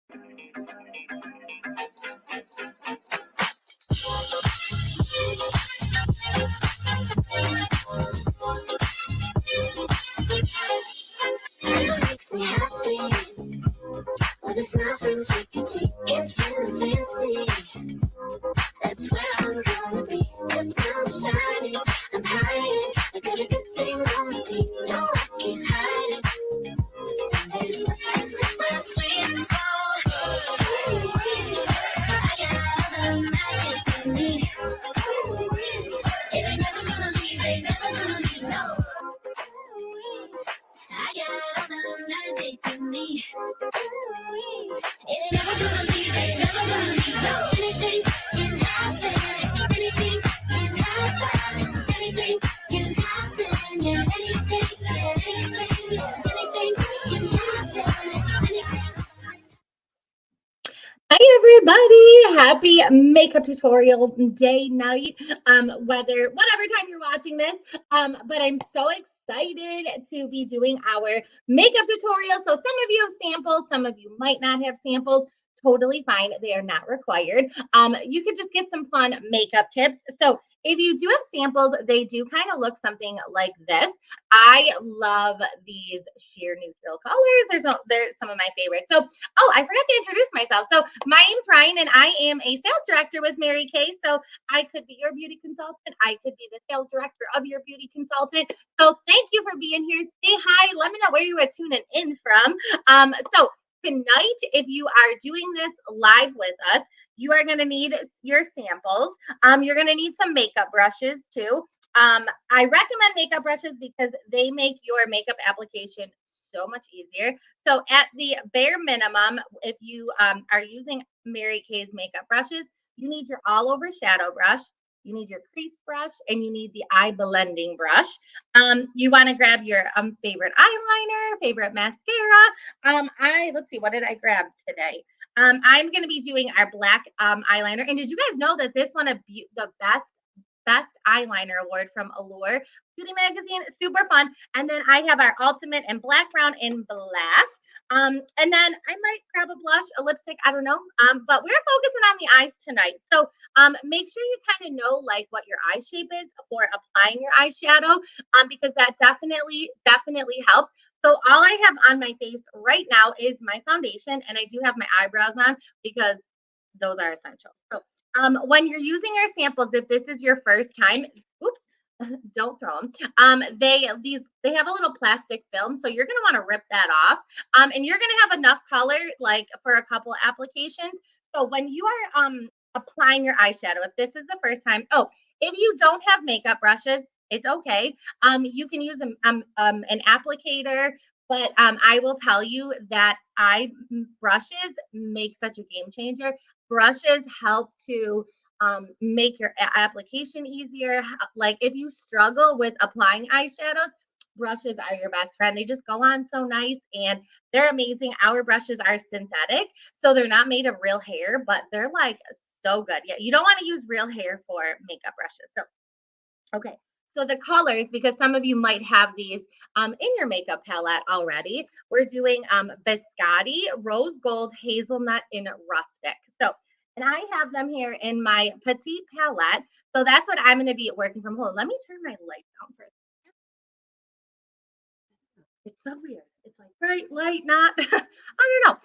Makes me happy with a smile from cheek to cheek and feeling fancy. That's where I'm gonna be. The sun's shining, I'm hiding. I got a good thing on me. No, I can't hide it. There's nothing in my sleep. I got all the magic in me. It ain't never gonna leave, ain't never gonna leave, no. I got all the magic in me. It ain't never gonna leave, ain't never gonna leave, no. Anything can happen, anything can happen, anything can happen, yeah, anything, yeah, anything, yeah, anything can happen, anything. Hi everybody, happy makeup tutorial day, night, whatever time you're watching this, but I'm so excited to be doing our makeup tutorial. So some of you have samples, some of you might not have samples. Totally fine, they are not required. You could just get some fun makeup tips. So if you do have samples, they do kind of look something like this. I love these sheer neutral colors. They're some of my favorites. So, oh, I forgot to introduce myself. So my name's Ryan, and I am a sales director with Mary Kay. So I could be your beauty consultant. I could be the sales director of your beauty consultant. So thank you for being here. Say hi. Let me know where you are tuning in from. So tonight, if you are doing this live with us, you are going to need your samples. You're going to need some makeup brushes too. I recommend makeup brushes because they make your makeup application so much easier. So at the bare minimum, if you are using Mary Kay's makeup brushes, you need your all over shadow brush, you need your crease brush, and you need the eye blending brush. You want to grab your favorite eyeliner, favorite mascara. Let's see, what did I grab today? I'm going to be doing our black eyeliner. And did you guys know that this won the best eyeliner award from Allure Beauty Magazine? Super fun. And then I have our ultimate in black, brown, and black. And then I might grab a blush, a lipstick, I don't know. But we're focusing on the eyes tonight. So make sure you kind of know like what your eye shape is for applying your eyeshadow, because that definitely helps. So all I have on my face right now is my foundation, and I do have my eyebrows on because those are essential. So when you're using your samples, if this is your first time, oops, don't throw them. They have a little plastic film, so you're gonna want to rip that off. And you're gonna have enough color like for a couple applications. So when you are applying your eyeshadow, if this is the first time, if you don't have makeup brushes, it's okay. You can use an applicator, but I will tell you that brushes make such a game changer. Brushes help to make your application easier. Like if you struggle with applying eyeshadows, brushes are your best friend. They just go on so nice and they're amazing. Our brushes are synthetic, so they're not made of real hair, but they're like so good. Yeah, you don't want to use real hair for makeup brushes. So, okay. So the colors, because some of you might have these in your makeup palette already, we're doing Biscotti, Rosegold, Hazelnut, and Rustic. So, and I have them here in my petite palette. So that's what I'm going to be working from. Hold on, let me turn my light down for a second. It's so weird. It's like bright, light, not. I don't know.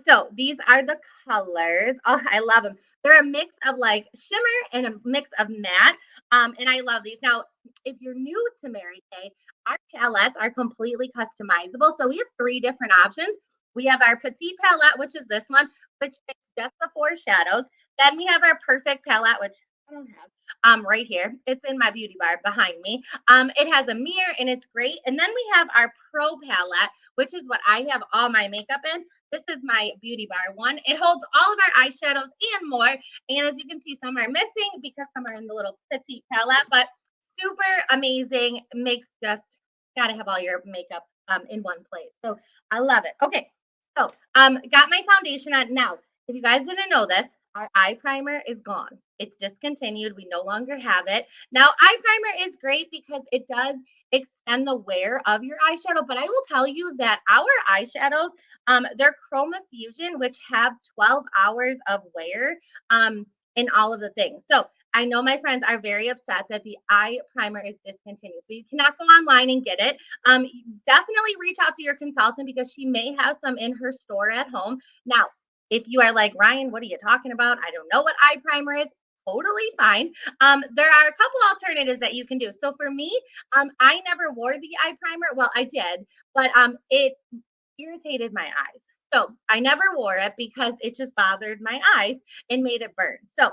So these are the colors. Oh, I love them. They're a mix of like shimmer and a mix of matte. And I love these. Now, if you're new to Mary Kay, our palettes are completely customizable. So we have 3 different options. We have our petite palette, which is this one, which fits just the 4 shadows. Then we have our perfect palette, which I don't have right here. It's in my beauty bar behind me. It has a mirror and it's great. And then we have our pro palette, which is what I have all my makeup in. This is my beauty bar one. It holds all of our eyeshadows and more. And as you can see, some are missing because some are in the little petite palette, but super amazing. Makes just gotta have all your makeup in one place. So I love it. Okay. So got my foundation on. Now, if you guys didn't know this, our eye primer is gone. It's discontinued. We no longer have it. Now, eye primer is great because it does extend the wear of your eyeshadow, but I will tell you that our eyeshadows, they're Chroma Fusion, which have 12 hours of wear in all of the things. So I know my friends are very upset that the eye primer is discontinued. So you cannot go online and get it. Definitely reach out to your consultant because she may have some in her store at home. Now, if you are like, Ryan, what are you talking about? I don't know what eye primer is. Totally fine. There are a couple alternatives that you can do. So for me, I never wore the eye primer. Well, I did, but it irritated my eyes. So I never wore it because it just bothered my eyes and made it burn. So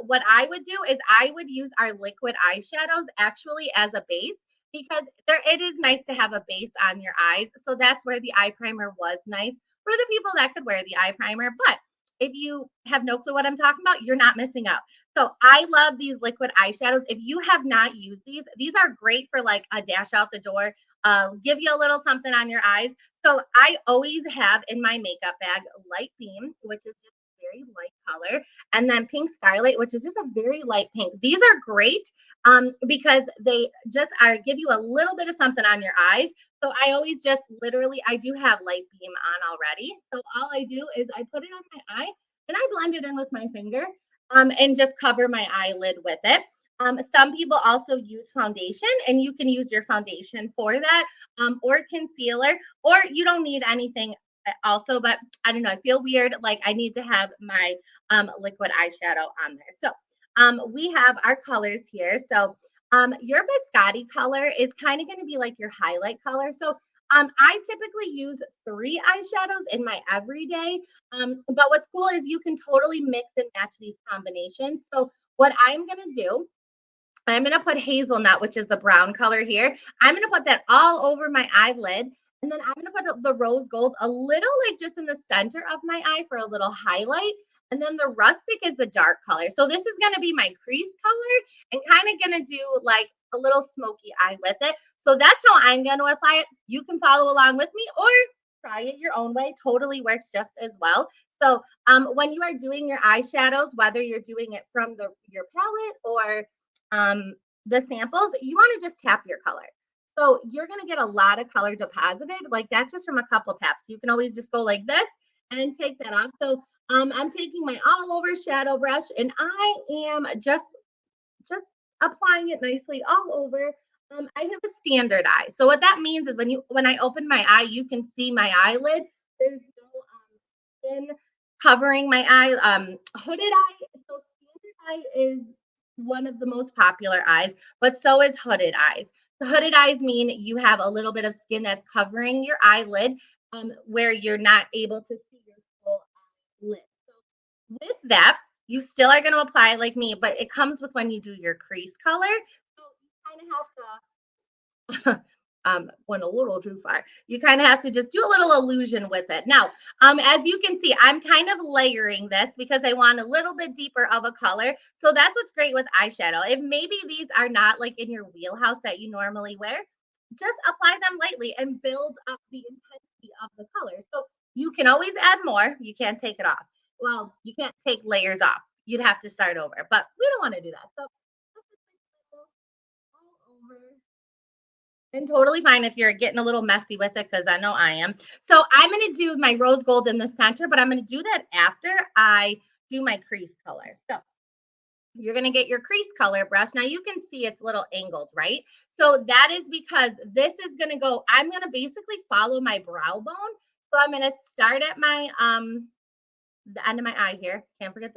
what I would do is I would use our liquid eyeshadows actually as a base because it is nice to have a base on your eyes. So that's where the eye primer was nice for the people that could wear the eye primer. But if you have no clue what I'm talking about, you're not missing out. So I love these liquid eyeshadows. If you have not used these are great for like a dash out the door, give you a little something on your eyes. So I always have in my makeup bag Light Beam, which is just a very light color, and then Pink Starlight, which is just a very light pink. These are great because they just are give you a little bit of something on your eyes. So I always just literally, I do have Light Beam on already. So all I do is I put it on my eye and I blend it in with my finger and just cover my eyelid with it. Some people also use foundation, and you can use your foundation for that, or concealer, or you don't need anything also, but I don't know, I feel weird, like I need to have my liquid eyeshadow on there. So we have our colors here. So your Biscotti color is kind of going to be like your highlight color. So I typically use 3 eyeshadows in my everyday. But what's cool is you can totally mix and match these combinations. So what I'm going to do, I'm going to put Hazelnut, which is the brown color here. I'm going to put that all over my eyelid. And then I'm going to put the rose gold a little like just in the center of my eye for a little highlight. And then the rustic is the dark color. So this is going to be my crease color and kind of going to do like a little smoky eye with it. So that's how I'm going to apply it. You can follow along with me or try it your own way. Totally works just as well. So when you are doing your eyeshadows, whether you're doing it from your palette or the samples, you want to just tap your color. So you're going to get a lot of color deposited. Like that's just from a couple taps. You can always just go like this and take that off. So I'm taking my all over shadow brush and I am just applying it nicely all over. I have a standard eye. So what that means is when I open my eye, you can see my eyelid. There's no thin covering my eye. Hooded eye. So standard eye is one of the most popular eyes, but so is hooded eyes. The hooded eyes mean you have a little bit of skin that's covering your eyelid, where you're not able to see your full eyelid. So with that, you still are going to apply it like me, but it comes with when you do your crease color. So you kind of have to went a little too far. You kind of have to just do a little illusion with it. Now, as you can see, I'm kind of layering this because I want a little bit deeper of a color. So that's what's great with eyeshadow. If maybe these are not like in your wheelhouse that you normally wear, just apply them lightly and build up the intensity of the color. So you can always add more. You can't take it off. Well, you can't take layers off. You'd have to start over, but we don't want to do that. So all over. And totally fine if you're getting a little messy with it, because I know I am. So I'm going to do my rose gold in the center, but I'm going to do that after I do my crease color. So you're going to get your crease color brush. Now you can see it's a little angled, right? So that is because this is going to go, I'm going to basically follow my brow bone. So I'm going to start at my the end of my eye here. Can't forget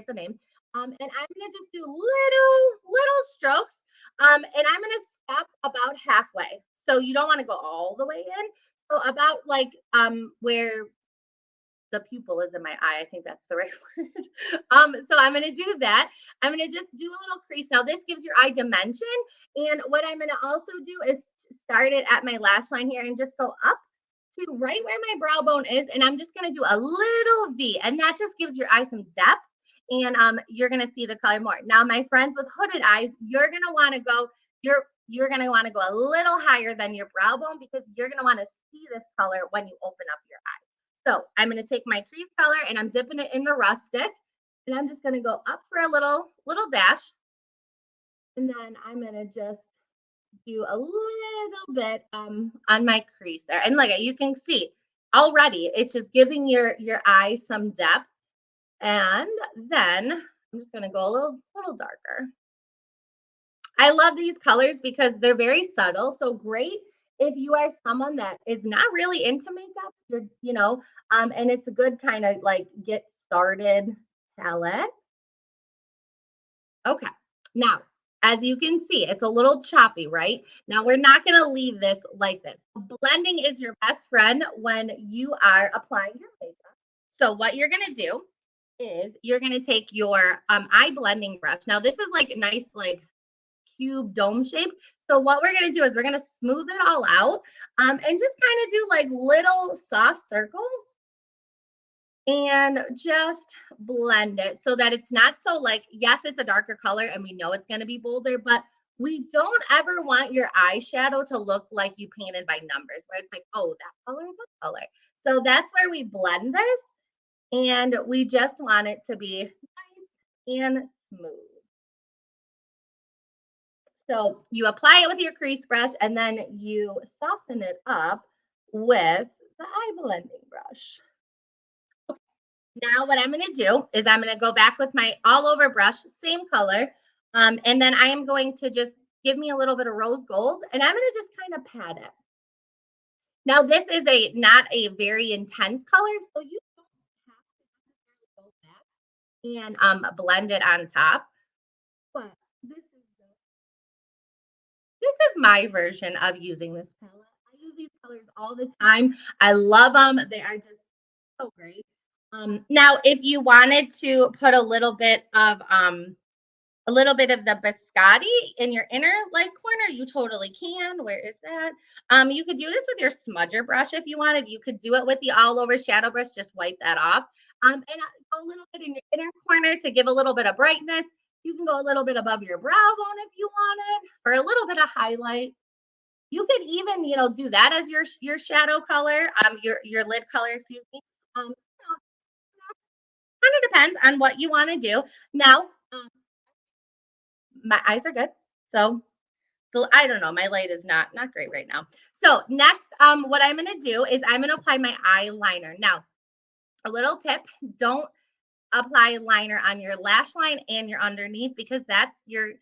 the name. And I'm gonna just do little strokes. And I'm gonna stop about halfway. So you don't want to go all the way in. So about like where the pupil is in my eye. I think that's the right word. So I'm gonna do that. I'm gonna just do a little crease. Now this gives your eye dimension. And what I'm gonna also do is start it at my lash line here and just go up to right where my brow bone is, and I'm just gonna do a little V, and that just gives your eye some depth, and you're gonna see the color more. Now, my friends with hooded eyes, you're gonna want to go, you're gonna want to go a little higher than your brow bone because you're gonna want to see this color when you open up your eye. So I'm gonna take my crease color and I'm dipping it in the rustic. And I'm just gonna go up for a little dash, and then I'm gonna just do a little bit on my crease there. And look, you can see already it's just giving your eye some depth. And then I'm just gonna go a little darker. I love these colors because they're very subtle. So great if you are someone that is not really into makeup, and it's a good kind of like get started palette. Okay. Now, as you can see, it's a little choppy, right? Now, we're not going to leave this like this. Blending is your best friend when you are applying your makeup. So, what you're going to do is you're going to take your eye blending brush. Now, this is like nice, like cube dome shape. So, what we're going to do is we're going to smooth it all out and just kind of do like little soft circles and just blend it so that it's not so like, yes, it's a darker color and we know it's going to be bolder, but we don't ever want your eyeshadow to look like you painted by numbers, where it's like, oh, that color, that color. So that's where we blend this, and we just want it to be nice and smooth. So you apply it with your crease brush and then you soften it up with the eye blending brush. Now what I'm going to do is I'm going to go back with my all over brush, same color. And then I am going to just give me a little bit of rose gold, and I'm going to just kind of pat it. Now this is not a very intense color, so you don't have to go back and blend it on top. But this is my version of using this palette. I use these colors all the time. I love them. They are just so great. Now, if you wanted to put a little bit of the biscotti in your inner like corner, you totally can. Where is that? You could do this with your smudger brush if you wanted. You could do it with the all over shadow brush, just wipe that off. And go a little bit in your inner corner to give a little bit of brightness. You can go a little bit above your brow bone if you wanted for a little bit of highlight. You could even, do that as your shadow color, your lid color, excuse me. Kind of depends on what you want to do. Now, my eyes are good. So I don't know. My light is not great right now. So next, what I'm gonna do is I'm gonna apply my eyeliner. Now, a little tip: don't apply liner on your lash line and your underneath, because that's you're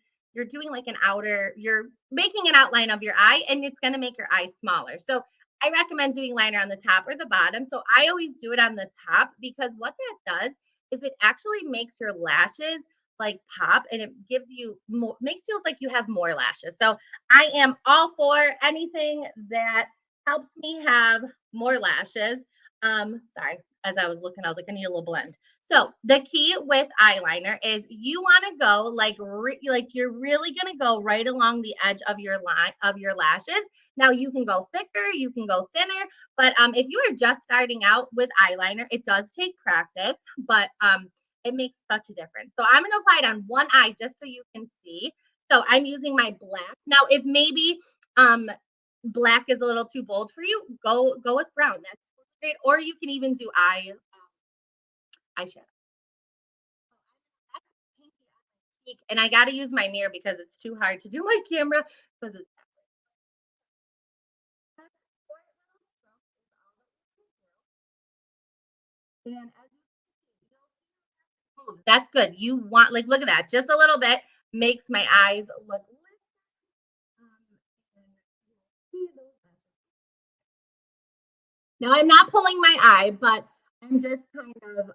doing like an outer. You're making an outline of your eye, and it's gonna make your eye smaller. So I recommend doing liner on the top or the bottom. So I always do it on the top, because what that does is it actually makes your lashes like pop, and it gives you more, makes you look like you have more lashes. So I am all for anything that helps me have more lashes. Sorry, as I was looking, I was like, I need a little blend. So the key with eyeliner is you want to go like you're really gonna go right along the edge of your line of your lashes. Now you can go thicker, you can go thinner, but if you are just starting out with eyeliner, it does take practice, but it makes such a difference. So I'm gonna apply it on one eye just so you can see. So I'm using my black. Now, if maybe black is a little too bold for you, go with brown. That's great. Or you can even do eyeshadow. And I got to use my mirror because it's too hard to do my camera because it's and that's good. You want like look at that, just a little bit makes my eyes look. Now I'm not pulling my eye, but I'm just kind of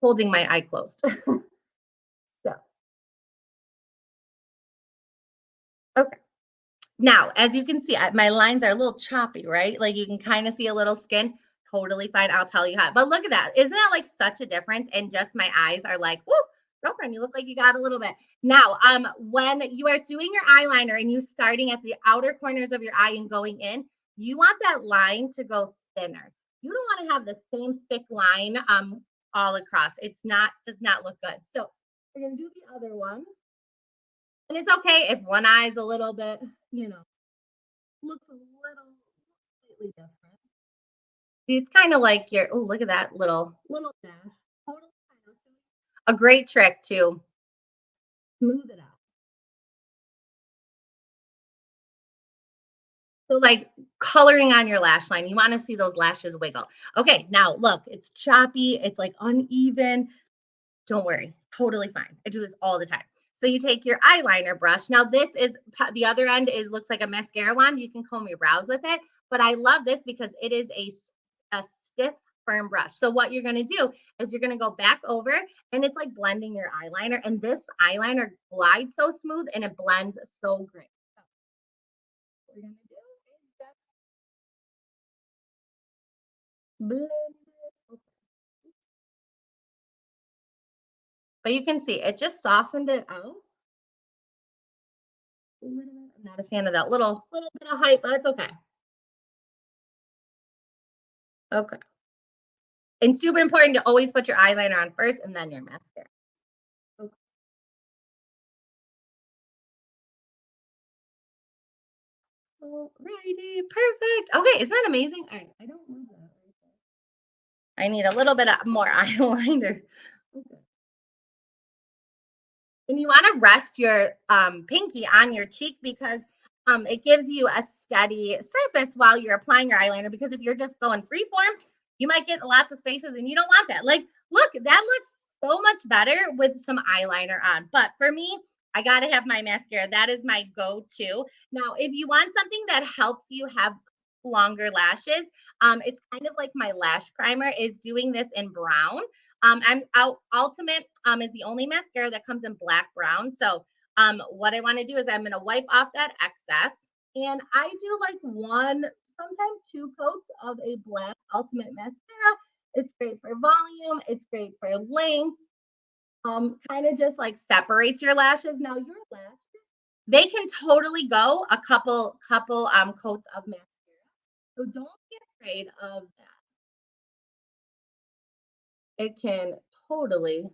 holding my eye closed. So okay. Now, as you can see, my lines are a little choppy, right? Like you can kind of see a little skin. Totally fine. I'll tell you how. But look at that. Isn't that like such a difference? And just my eyes are like, whoo, girlfriend, you look like you got a little bit. Now, when you are doing your eyeliner and you starting at the outer corners of your eye and going in, you want that line to go thinner. You don't want to have the same thick line all across. Does not look good. So we're gonna do the other one. And it's okay if one eye is a little bit, you know, looks a little slightly different. It's kind of like your, oh, look at that little dash. Totally fine. a great trick to smooth it out. So, like coloring on your lash line, you want to see those lashes wiggle. Okay, now look, it's choppy, it's like uneven. Don't worry, totally fine. I do this all the time. So you take your eyeliner brush. Now this is the other end is looks like a mascara wand. You can comb your brows with it, but I love this because it is a stiff, firm brush. So what you're gonna do is you're gonna go back over and it's like blending your eyeliner. And this eyeliner glides so smooth and it blends so great. So what we're gonna do is just blend it. But you can see it just softened it out. I'm not a fan of that little bit of height, but it's okay. Okay. And super important to always put your eyeliner on first and then your mascara. Okay. Alrighty, perfect. Okay, isn't that amazing? All right, I don't love that. I need a little bit of more eyeliner. Okay. And you want to rest your pinky on your cheek because it gives you a steady surface while you're applying your eyeliner. Because if you're just going free form, you might get lots of spaces and you don't want that. Like, look, that looks so much better with some eyeliner on. But for me, I got to have my mascara. That is my go to. Now, if you want something that helps you have longer lashes, it's kind of like my lash primer is doing this in brown. I'm out Ultimate is the only mascara that comes in black brown. So what I want to do is I'm going to wipe off that excess and I do like one, sometimes two coats of a black Ultimate mascara. It's great for volume. It's great for length. Kind of just like separates your lashes. Now your lashes, they can totally go a couple coats of mascara. So don't be afraid of that. It can totally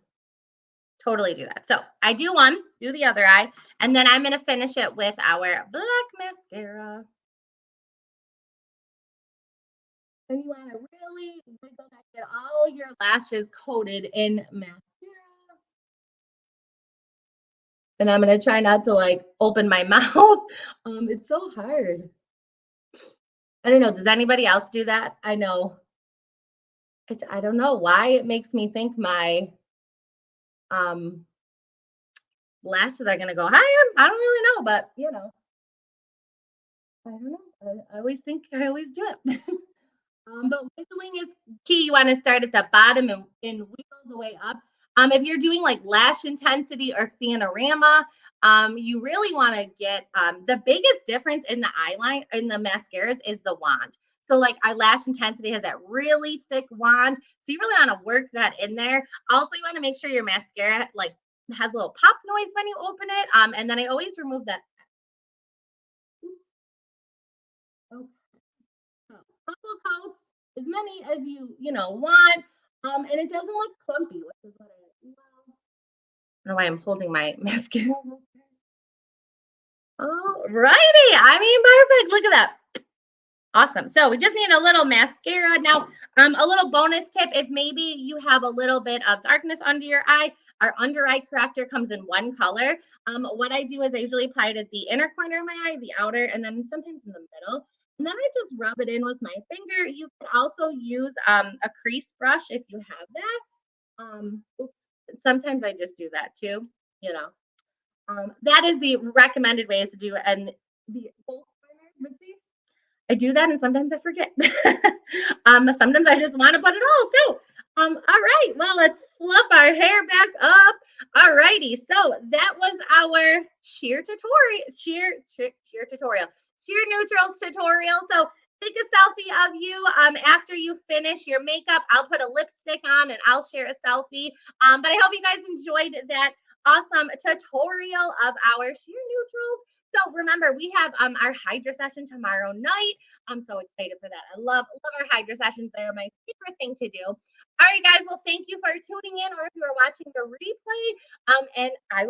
do that. So I do one, do the other eye, and then I'm going to finish it with our black mascara. And you want to really wiggle that, get all your lashes coated in mascara. And I'm going to try not to like open my mouth. It's so hard. I don't know. Does anybody else do that? I know. I don't know why it makes me think my um, lashes are going to go higher. I don't really know, but I don't know. I always think I always do it. But wiggling is key. You want to start at the bottom and wiggle the way up. If you're doing like lash intensity or panorama, you really want to get the biggest difference in the eyeline in the mascaras is the wand. So like eyelash intensity has that really thick wand. So you really want to work that in there. Also, you want to make sure your mascara like has a little pop noise when you open it. And then I always remove that. Oh, couple coats, as many as you want. And it doesn't look clumpy, which is what I don't know why I'm holding my mascara. All righty. I mean, perfect. Look at that. Awesome. So we just need a little mascara. Now, a little bonus tip, if maybe you have a little bit of darkness under your eye, our under eye corrector comes in one color. What I do is I usually apply it at the inner corner of my eye, the outer, and then sometimes in the middle. And then I just rub it in with my finger. You can also use a crease brush if you have that. Oops. Sometimes I just do that too, you know. That is the recommended ways to do it. And the let's see. I do that and sometimes I forget. Sometimes I just want to put it all. So, all right. Well, let's fluff our hair back up. All righty. So that was our sheer tutorial, sheer neutrals tutorial. So take a selfie of you after you finish your makeup. I'll put a lipstick on and I'll share a selfie. But I hope you guys enjoyed that awesome tutorial of our sheer neutrals. So remember, we have our Hydra session tomorrow night. I'm so excited for that. I love our Hydra sessions. They're my favorite thing to do. All right, guys. Well, thank you for tuning in, or if you are watching the replay. And I will.